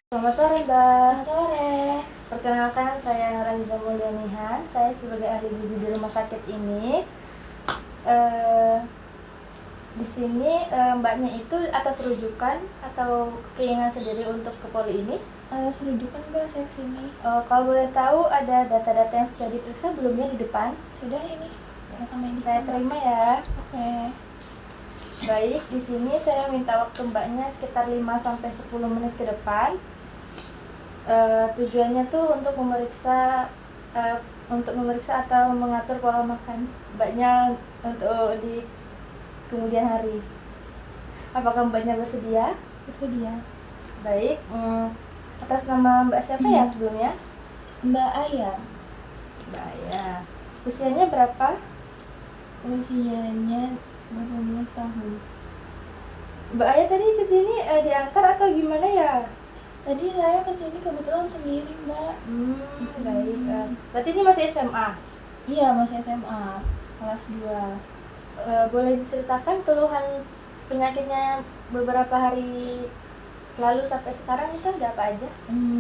Selamat sore Mbak. Selamat sore. Perkenalkan saya Raiza Mulyanihan. Saya sebagai ahli gizi di rumah sakit ini. Di sini Mbaknya itu atas rujukan atau keinginan sendiri untuk ke poli ini? Serujukan Mbak, saya kesini. Kalau boleh tahu ada data-data yang sudah diperiksa belumnya di depan? Sudah ini. Saya terima ya. Oke. Baik, di sini saya minta waktu Mbaknya sekitar 5-10 menit ke depan. Tujuannya tuh untuk memeriksa atau mengatur pola makan Mbaknya untuk di kemudian hari. Apakah Mbaknya bersedia? Bersedia. Baik. Atas nama Mbak siapa ya sebelumnya? Mbak Aya. Mbak Aya. Usianya berapa? Usianya 18 tahun. Mbak Aya tadi kesini diantar atau gimana ya? Tadi saya kesini kebetulan sendiri Mbak. Baik. Berarti ini masih SMA? Iya, masih SMA kelas 2. Boleh diceritakan keluhan penyakitnya beberapa hari lalu sampai sekarang itu ada apa aja?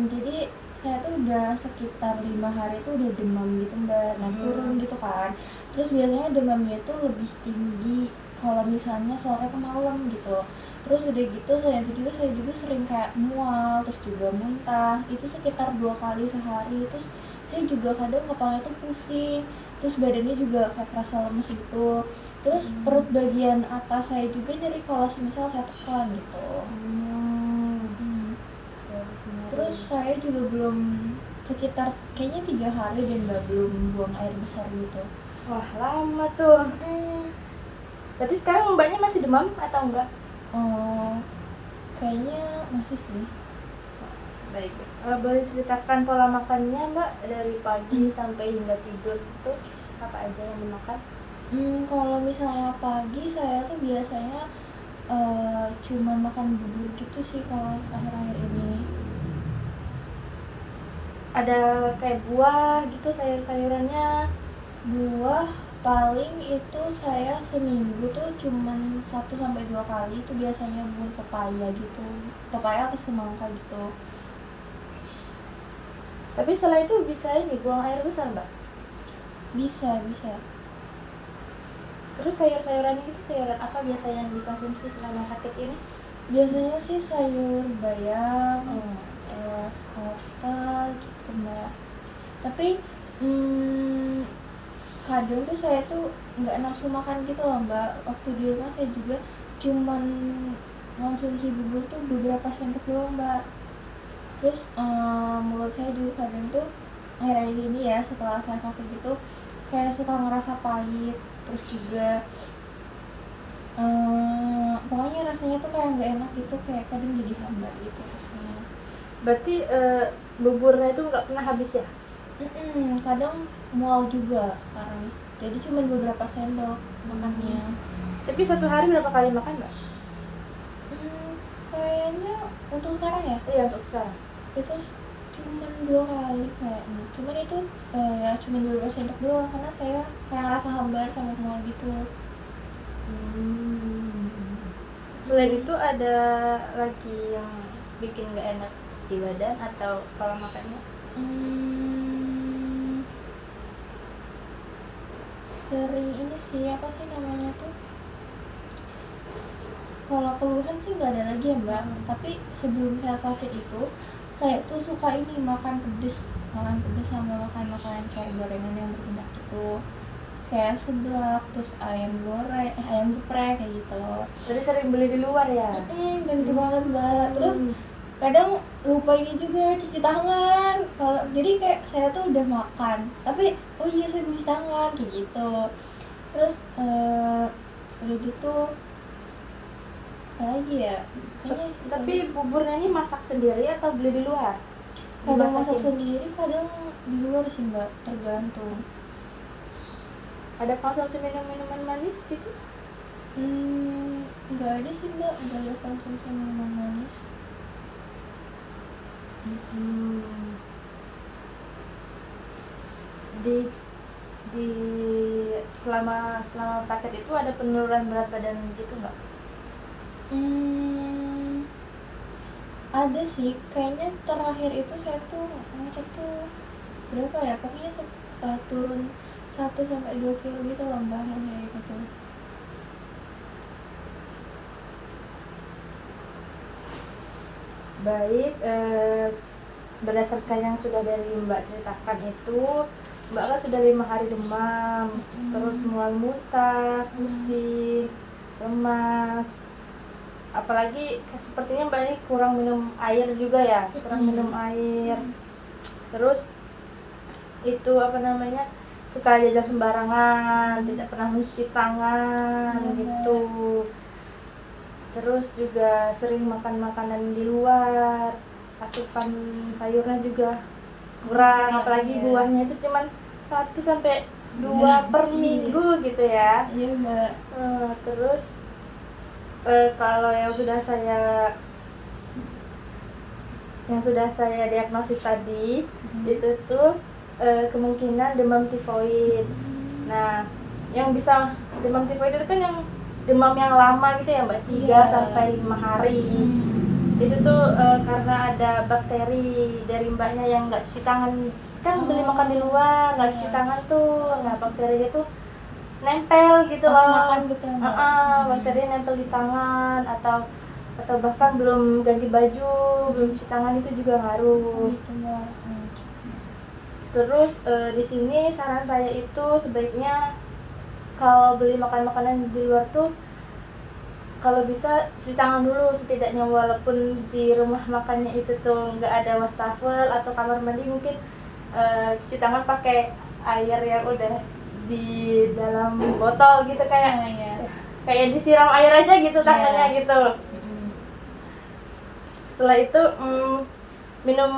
Jadi saya tuh udah sekitar 5 hari tuh udah demam gitu Mbak. Nah turun gitu kan. Terus biasanya demamnya itu lebih tinggi kalau misalnya sore ke malam gitu. Terus udah gitu saya juga sering kayak mual, terus juga muntah. Itu sekitar 2 kali sehari. Terus saya juga kadang kepala itu pusing. Terus badannya juga kayak kerasa lemes gitu. Terus perut bagian atas saya juga nyeri kalau misal saya tekan gitu. Terus saya juga belum sekitar kayaknya 3 hari dan belum buang air besar gitu. Wah, lama tuh. Berarti sekarang Mbaknya masih demam atau enggak? Kayaknya masih sih. Baik. Boleh ceritakan pola makannya Mbak dari pagi sampai hingga tidur itu apa aja yang dimakan? Kalau misalnya pagi saya tuh biasanya cuma makan bubur gitu sih kalau akhir-akhir ini. Ada kayak buah gitu sayur-sayurannya? Buah paling itu saya seminggu tuh cuman 1 sampai 2 kali itu biasanya buah pepaya gitu, pepaya atau semangka gitu. Tapi setelah itu bisa ini buang air besar Mbak? Bisa. Terus sayur-sayuran gitu sayuran apa biasanya yang dikonsumsi selama sakit ini? Biasanya sih sayur bayam, terus wortel gitu Mbak. Tapi kadang tuh saya tuh nggak nafsu makan gitu loh Mbak. Waktu di rumah saya juga cuman konsumsi bubur tuh beberapa sendok doang Mbak. Terus mulut saya juga kadang tuh akhir-akhir ini ya setelah saya sakit gitu kayak suka ngerasa pahit. Terus juga pokoknya rasanya tuh kayak nggak enak gitu, kayak kadang jadi hambar gitu rasanya. Berarti buburnya itu nggak pernah habis ya? Kadang mual juga parah, jadi cuma beberapa sendok makannya. Tapi satu hari berapa kali makan Mbak? Kayaknya untuk sekarang ya Iya untuk sekarang. itu cuma 2 kali kayaknya, cuman itu ya cuma beberapa sendok doang karena saya kayak ngerasa hambar sama mual gitu. Selain itu ada lagi yang bikin nggak enak di badan atau pola makannya? Sering ini sih, apa sih namanya tuh, kalau keluhan sih nggak ada lagi ya Mbak. Tapi sebelum saya sakit itu saya tuh suka ini makan pedes sama makan makanan kayak gorengan yang berminyak gitu, kayak seblak, terus ayam goreng, ayam geprek kayak gitu. Jadi sering beli di luar ya? Bener banget Mbak. Terus kadang lupa ini juga cuci tangan. Kalau jadi kayak saya tuh udah makan tapi oh iya saya belum cuci tangan kayak gitu. Terus udah gitu apa lagi ya, kayaknya Tapi buburnya ini masak sendiri atau beli di luar? kadang masak Dimasakin? sendiri, kadang di luar sih Mbak, tergantung. Ada konsumsi minuman manis gitu? Nggak ada sih Mbak, nggak ada konsumsi minuman manis. Di selama sakit itu ada penurunan berat badan gitu nggak? Ada sih, kayaknya terakhir itu saya tuh ngecek tuh berapa ya, pokoknya turun 1 sampai 2 kilo gitu loh mbak, yang kayak gitu. Baik, berdasarkan yang sudah dari Mbak ceritakan itu, Mbak kan sudah 5 hari demam, terus mual muntah, pusing, lemas, apalagi sepertinya Mbak ini kurang minum air juga ya, kurang minum air, terus itu apa namanya, suka jajan sembarangan, tidak pernah mencuci tangan gitu, terus juga sering makan makanan di luar, asupan sayurnya juga kurang, apalagi buahnya itu cuman 1 sampai 2 per minggu gitu ya. Iya mbak. Terus kalau yang sudah saya diagnosis tadi itu tuh kemungkinan demam tifoid. Nah, yang bisa demam tifoid itu kan yang demam yang lama gitu ya Mbak, 3 sampai 5 hari. Itu tuh karena ada bakteri dari Mbaknya yang nggak cuci tangan, kan beli makan di luar nggak cuci tangan tuh, nah bakterinya tuh nempel gitu Pas loh. makan gitu ya mbak. Bakteri nempel di tangan, atau bahkan belum ganti baju, belum cuci tangan, itu juga ngaruh. Gitu mbak. Terus di sini saran saya itu sebaiknya kalau beli makanan di luar tuh kalau bisa cuci tangan dulu setidaknya, walaupun di rumah makannya itu tuh nggak ada wastafel atau kamar mandi, mungkin cuci tangan pakai air yang udah di dalam botol gitu, kayak disiram air aja gitu tangannya gitu. Setelah itu minum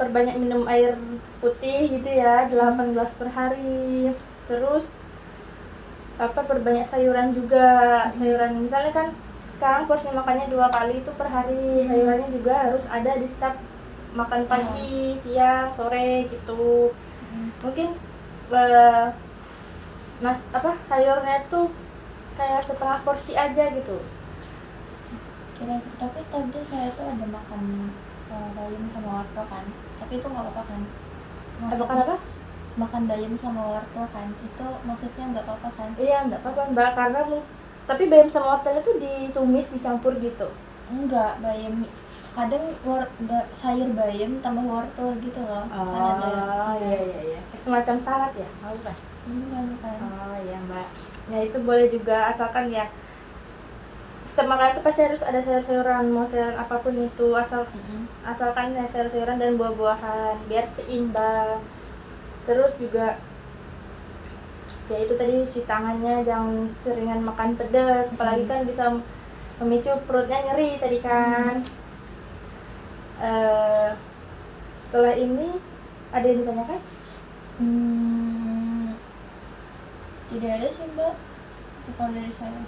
perbanyak minum air putih gitu ya, 8 gelas per hari. Terus perbanyak sayuran juga, sayuran misalnya kan sekarang porsi makannya 2 kali itu per hari, sayurannya juga harus ada di setiap makan pagi, siang, sore gitu. Mungkin sayurnya tuh kayak setengah porsi aja gitu. Tapi tadi saya tuh ada makan bayam sama wortel kan, tapi itu nggak apa-apa kan? Makan apa? Makan bayam sama wortel kan, itu maksudnya nggak apa-apa kan? Iya, nggak apa-apa Mbak, karena tapi bayam sama wortelnya tuh ditumis, dicampur gitu. Enggak, bayam kadang sayur bayam tambah wortel gitu loh. Kan ada. Iya. Semacam salad ya, mau kan? Kan. Oh iya Mbak. Ya itu boleh juga, asalkan ya setiap makanan itu pasti harus ada sayur-sayuran, mau sayuran apapun itu, asalkan ya sayur-sayuran dan buah-buahan biar seimbang. Terus juga ya itu tadi, cuci tangannya, jangan seringan makan pedas, apalagi kan bisa memicu perutnya nyeri tadi kan. Setelah ini ada yang ditanyakan? Tidak ada sih mbak, kalau dari saya.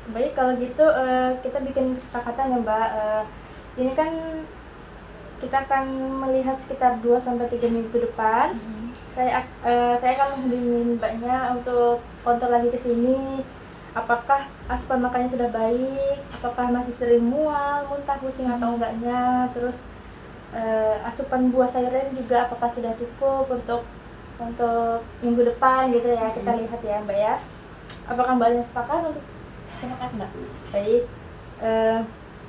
Baik, kalau gitu kita bikin kesepakatan ya Mbak. Ini kan kita akan melihat sekitar 2 sampai 3 minggu ke depan. Saya akan menghubungi Mbaknya untuk kontrol lagi ke sini. Apakah asupan makannya sudah baik? Apakah masih sering mual, muntah, pusing atau enggaknya? Terus asupan buah sayurnya juga apakah sudah cukup untuk minggu depan gitu ya. Kita lihat ya Mbak ya. Apakah Mbaknya sepakat untuk? Sepakat mbak. Baik,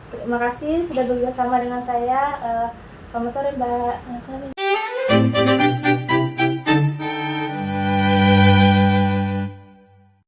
terima kasih sudah bekerjasama dengan saya. Selamat sore Mbak. Selamat sore.